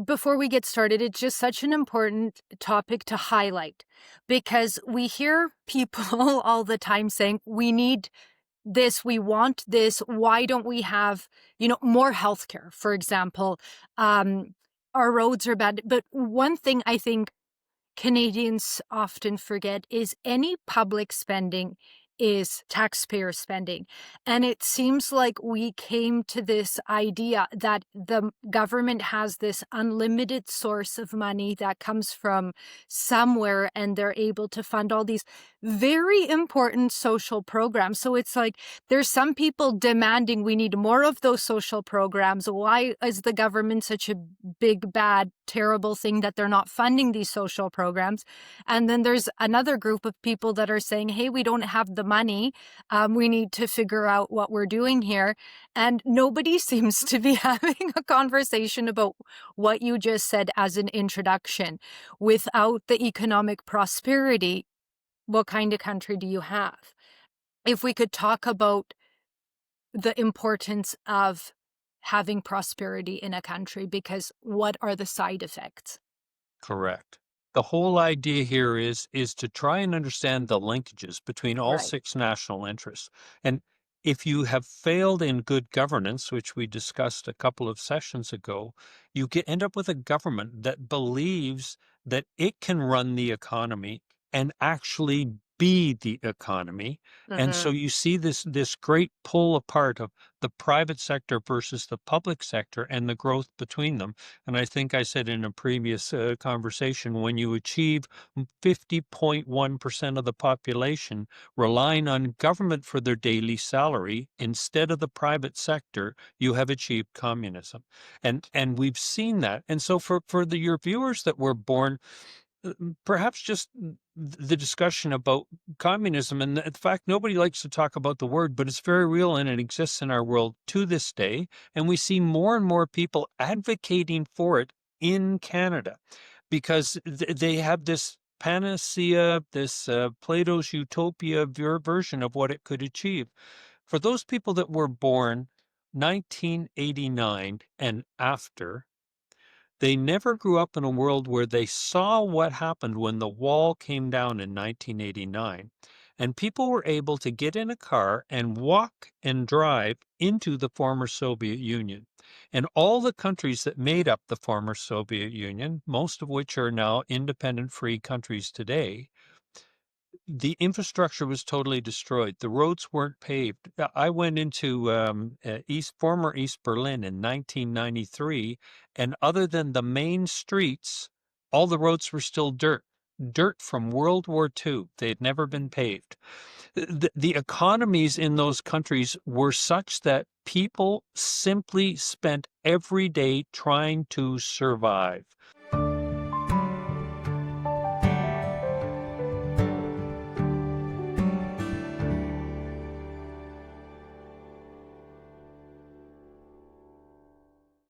before we get started, it's just such an important topic to highlight because we hear people all the time saying, we need this, we want this. Why don't we have, more healthcare, for example? Um, our roads are bad. But one thing I think Canadians often forget is any public spending is taxpayer spending. And it seems like we came to this idea that the government has this unlimited source of money that comes from somewhere and they're able to fund all these very important social programs. So it's like there's some people demanding we need more of those social programs. Why is the government such a big, bad, terrible thing that they're not funding these social programs? And then there's another group of people that are saying, hey, we don't have the money. We need to figure out what we're doing here. And nobody seems to be having a conversation about what you just said as an introduction. Without the economic prosperity, what kind of country do you have? If we could talk about the importance of having prosperity in a country, because what are the side effects? Correct. The whole idea here is to try and understand the linkages between all Right. six national interests. And if you have failed in good governance, which we discussed a couple of sessions ago, end up with a government that believes that it can run the economy and actually be the economy. And so Hmm. you see this great pull apart of the private sector versus the public sector and the growth between them. And I think I said in a previous conversation, when you achieve 50.1% of the population relying on government for their daily salary instead of the private sector, you have achieved communism. And we've seen that. And so for your viewers that were born, perhaps just the discussion about communism and the fact nobody likes to talk about the word, but it's very real and it exists in our world to this day. And we see more and more people advocating for it in Canada because they have this panacea, this Plato's utopia version of what it could achieve. For those people that were born 1989 and after, they never grew up in a world where they saw what happened when the wall came down in 1989, and people were able to get in a car and walk and drive into the former Soviet Union. And all the countries that made up the former Soviet Union, most of which are now independent free countries today, the infrastructure was totally destroyed. The roads weren't paved. I went into former East Berlin in 1993, and other than the main streets, all the roads were still dirt from World War II. They had never been paved. The economies in those countries were such that people simply spent every day trying to survive.